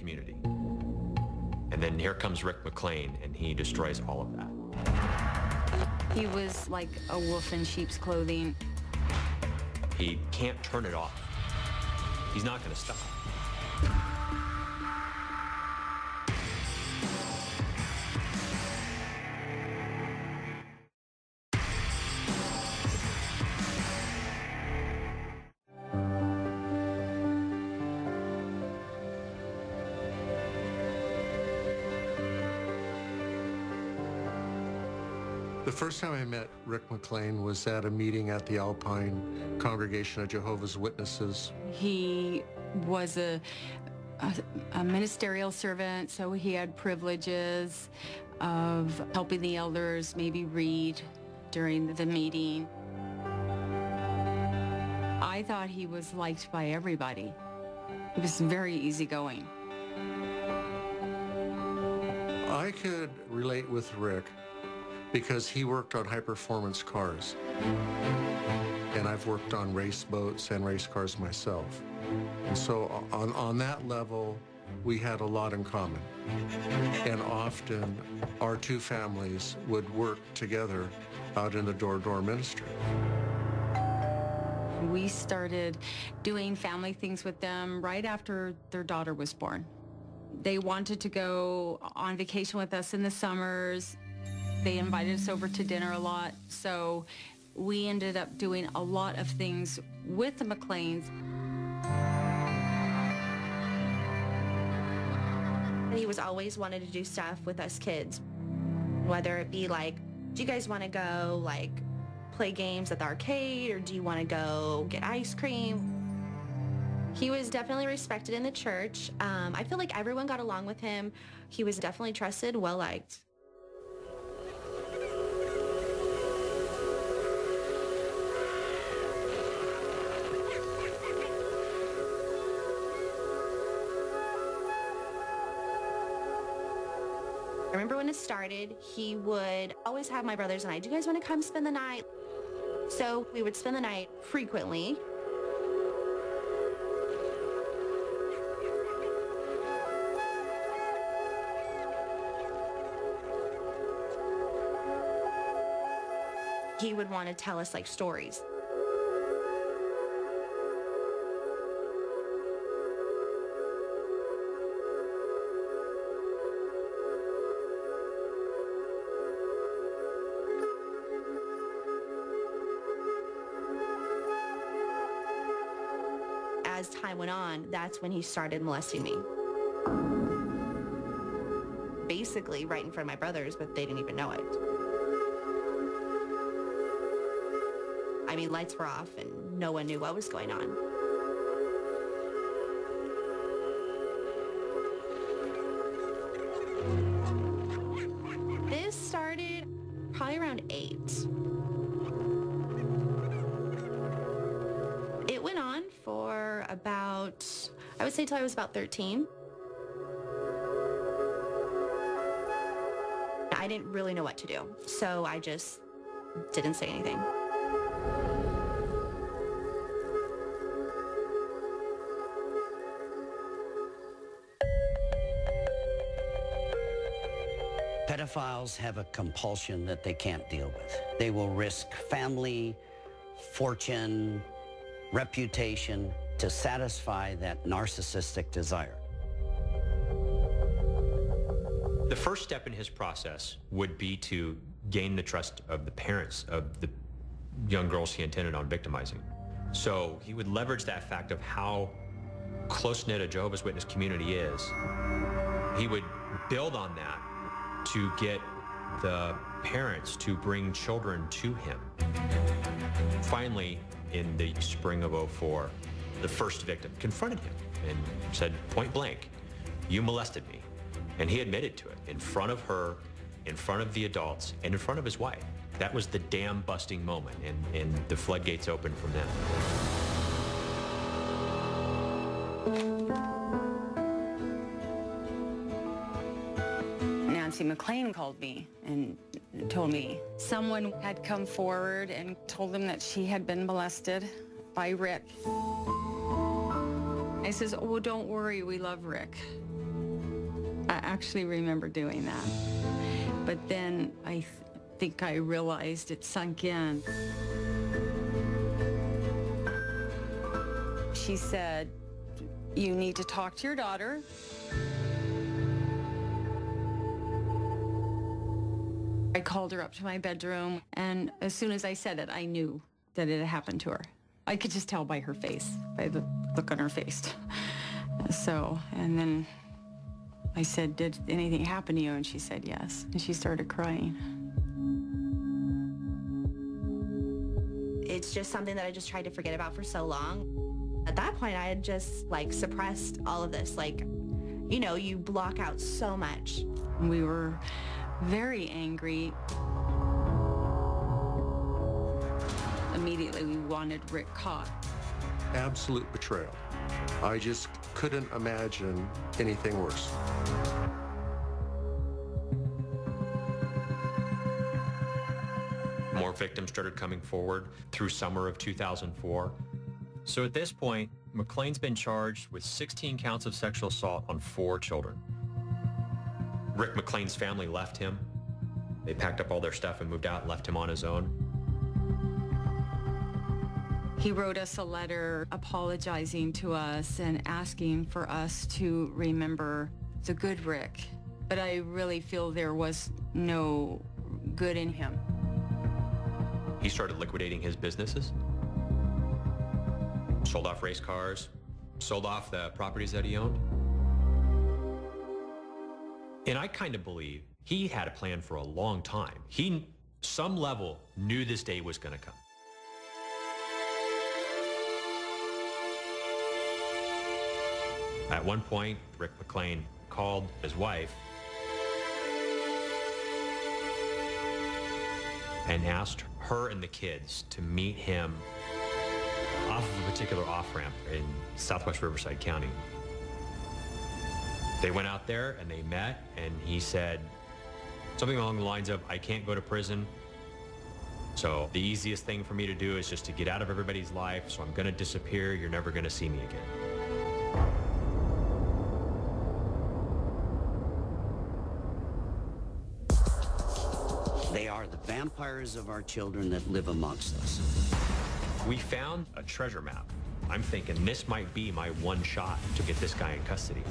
community. And then here comes Rick McLean, and he destroys all of that. He was like a wolf in sheep's clothing. He can't turn it off. He's not going to stop. The first time I met Rick McLean was at a meeting at the Alpine Congregation of Jehovah's Witnesses. He was a ministerial servant, so he had privileges of helping the elders maybe read during the meeting. I thought he was liked by everybody. He was very easygoing. I could relate with Rick because he worked on high-performance cars. And I've worked on race boats and race cars myself. And so on that level, we had a lot in common. And often, our two families would work together out in the door-to-door ministry. We started doing family things with them right after their daughter was born. They wanted to go on vacation with us in the summers. They invited us over to dinner a lot, so we ended up doing a lot of things with the McLeans. He was always wanted to do stuff with us kids, whether it be like, do you guys want to go like play games at the arcade, or do you want to go get ice cream? He was definitely respected in the church. I feel like everyone got along with him. He was definitely trusted, well-liked. I remember when it started, he would always have my brothers and I, do you guys want to come spend the night? So we would spend the night frequently. He would want to tell us like stories. As time went on, that's when he started molesting me. Basically right in front of my brothers, but they didn't even know it. I mean, lights were off and no one knew what was going on. This started probably around 8. It went on for about, I would say till I was about 13. I didn't really know what to do, so I just didn't say anything. Pedophiles have a compulsion that they can't deal with. They will risk family, fortune, reputation to satisfy that narcissistic desire. The first step in his process would be to gain the trust of the parents of the young girls he intended on victimizing. So he would leverage that fact of how close-knit a Jehovah's Witness community is. He would build on that to get the parents to bring children to him. Finally, in the spring of '04, the first victim confronted him and said, point blank, "You molested me." And he admitted to it in front of her, in front of the adults, and in front of his wife. That was the dam busting moment, and the floodgates opened from then. Nancy McLean called me and told me someone had come forward and told them that she had been molested by Rick. I says, oh, don't worry, we love Rick. I actually remember doing that. But then I think I realized it sunk in. She said, "You need to talk to your daughter." I called her up to my bedroom, and as soon as I said it, I knew that it had happened to her. I could just tell by her face, by the look on her face. So, and then I said, "Did anything happen to you?" And she said yes, and she started crying. It's just something that I just tried to forget about for so long. At that point, I had just like suppressed all of this. Like, you know, you block out so much. We were very angry. Immediately, we wanted Rick caught. Absolute betrayal. I just couldn't imagine anything worse. More victims started coming forward through summer of 2004. So at this point, McLean's been charged with 16 counts of sexual assault on 4 children. Rick McLean's family left him. They packed up all their stuff and moved out and left him on his own. He wrote us a letter apologizing to us and asking for us to remember the good Rick. But I really feel there was no good in him. He started liquidating his businesses, sold off race cars, sold off the properties that he owned. And I kind of believe he had a plan for a long time. He, some level, knew this day was going to come. At one point, Rick McLean called his wife and asked her and the kids to meet him off of a particular off-ramp in southwest Riverside County. They went out there and they met, and he said something along the lines of, "I can't go to prison, so the easiest thing for me to do is just to get out of everybody's life, so I'm gonna disappear, you're never gonna see me again." They are the vampires of our children that live amongst us. We found a treasure map. I'm thinking this might be my one shot to get this guy in custody.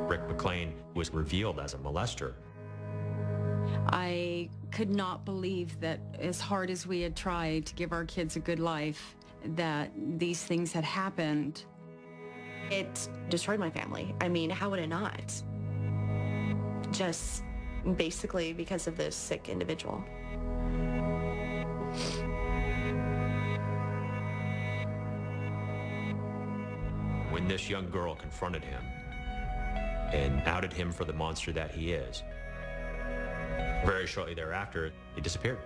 Rick McLean was revealed as a molester. I could not believe that as hard as we had tried to give our kids a good life, that these things had happened. It destroyed my family. I mean, how would it not? Just basically because of this sick individual. When this young girl confronted him and outed him for the monster that he is, very shortly thereafter, he disappeared.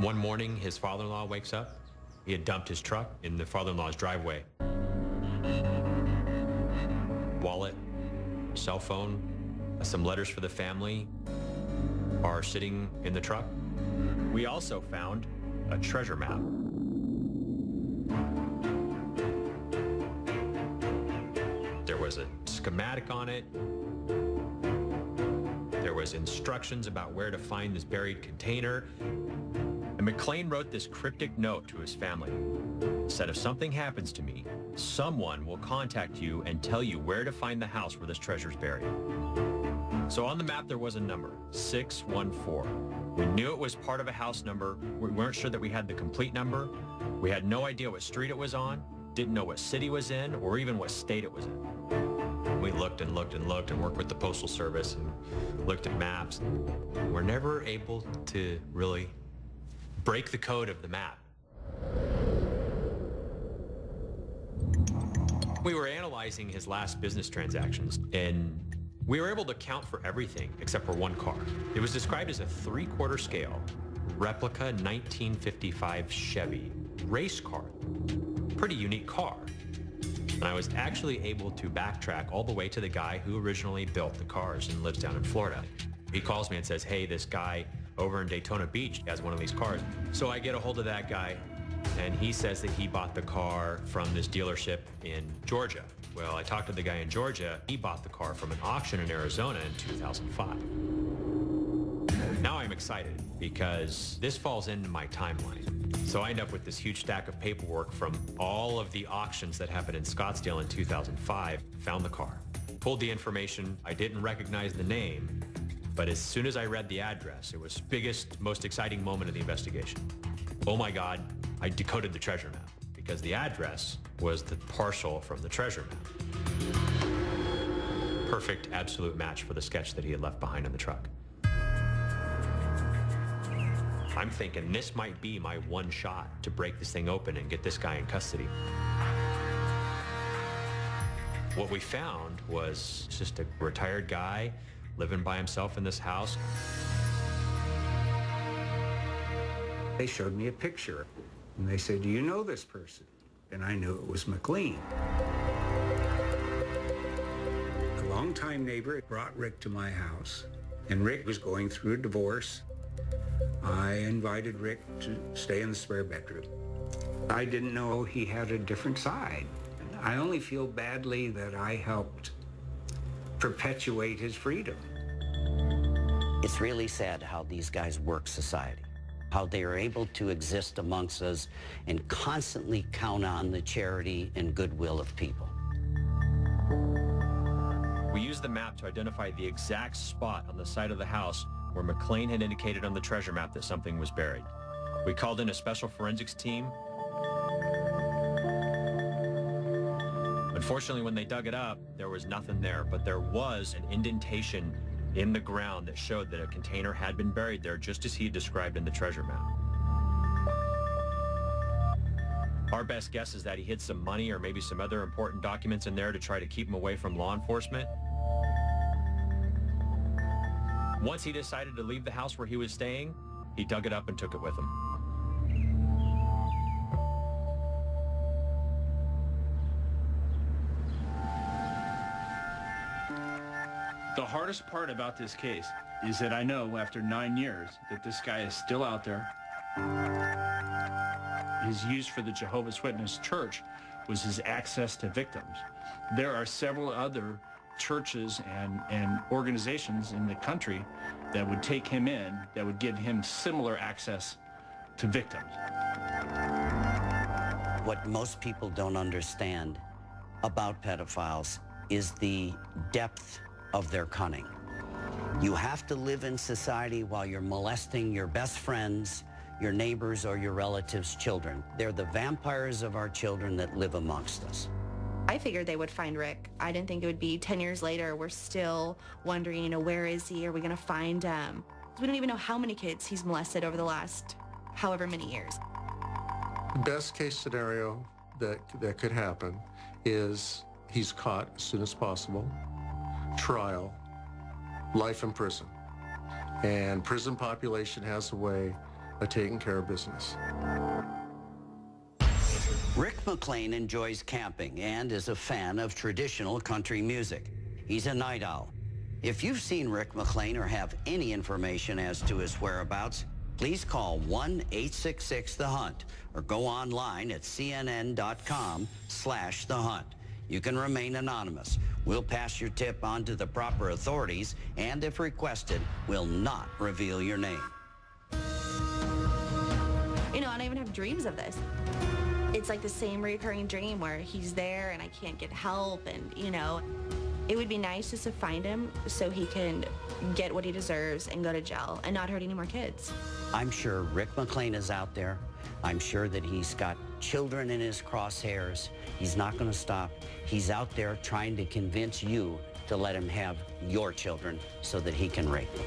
One morning, his father-in-law wakes up. He had dumped his truck in the father-in-law's driveway. Wallet, cell phone, some letters for the family are sitting in the truck. We also found a treasure map. There was a schematic on it. There was instructions about where to find this buried container. And McLean wrote this cryptic note to his family. Said, "If something happens to me, someone will contact you and tell you where to find the house where this treasure's buried." So on the map, there was a number, 614. We knew it was part of a house number. We weren't sure that we had the complete number. We had no idea what street it was on, didn't know what city it was in, or even what state it was in. We looked and looked and looked and worked with the Postal Service and looked at maps. We're never able to really break the code of the map. We were analyzing his last business transactions, and we were able to account for everything except for one car. It was described as a 3/4 scale replica 1955 Chevy race car. Pretty unique car. And I was actually able to backtrack all the way to the guy who originally built the cars and lives down in Florida. He calls me and says, hey, this guy over in Daytona Beach has one of these cars. So I get a hold of that guy, and he says that he bought the car from this dealership in Georgia. Well, I talked to the guy in Georgia. He bought the car from an auction in Arizona in 2005. Now I'm excited because this falls into my timeline. So I end up with this huge stack of paperwork from all of the auctions that happened in Scottsdale in 2005. Found the car, pulled the information. I didn't recognize the name, but as soon as I read the address, it was the biggest, most exciting moment of the investigation. Oh my God, I decoded the treasure map because the address was the parcel from the treasure map. Perfect, absolute match for the sketch that he had left behind in the truck. I'm thinking this might be my one shot to break this thing open and get this guy in custody. What we found was just a retired guy living by himself in this house. They showed me a picture, and they said, do you know this person? And I knew it was McLean. A longtime neighbor brought Rick to my house, and Rick was going through a divorce. I invited Rick to stay in the spare bedroom. I didn't know he had a different side. I only feel badly that I helped perpetuate his freedom. It's really sad how these guys work society, how they are able to exist amongst us and constantly count on the charity and goodwill of people. We used the map to identify the exact spot on the side of the house where McLean had indicated on the treasure map that something was buried. We called in a special forensics team. Unfortunately, when they dug it up, there was nothing there, but there was an indentation in the ground that showed that a container had been buried there, just as he had described in the treasure map. Our best guess is that he hid some money or maybe some other important documents in there to try to keep him away from law enforcement. Once he decided to leave the house where he was staying, he dug it up and took it with him. The hardest part about this case is that I know after 9 years that this guy is still out there. His use for the Jehovah's Witness Church was his access to victims. There are several other churches and organizations in the country that would take him in, that would give him similar access to victims. What most people don't understand about pedophiles is the depth of their cunning. You have to live in society while you're molesting your best friends, your neighbors, or your relatives' children. They're the vampires of our children that live amongst us. I figured they would find Rick. I didn't think it would be 10 years later. We're still wondering, you know, where is he? Are we going to find him? We don't even know how many kids he's molested over the last however many years. Best case scenario that could happen is he's caught as soon as possible, trial, life in prison. And prison population has a way of taking care of business. Rick McLean enjoys camping and is a fan of traditional country music. He's a night owl. If you've seen Rick McLean or have any information as to his whereabouts, please call 1-866-THE-HUNT or go online at cnn.com/thehunt. You can remain anonymous. We'll pass your tip on to the proper authorities, and if requested, we'll not reveal your name. You know, I don't even have dreams of this. It's like the same recurring dream where he's there and I can't get help, and, you know, it would be nice just to find him so he can get what he deserves and go to jail and not hurt any more kids. I'm sure Rick McLean is out there. I'm sure that he's got children in his crosshairs. He's not going to stop. He's out there trying to convince you to let him have your children so that he can rape them.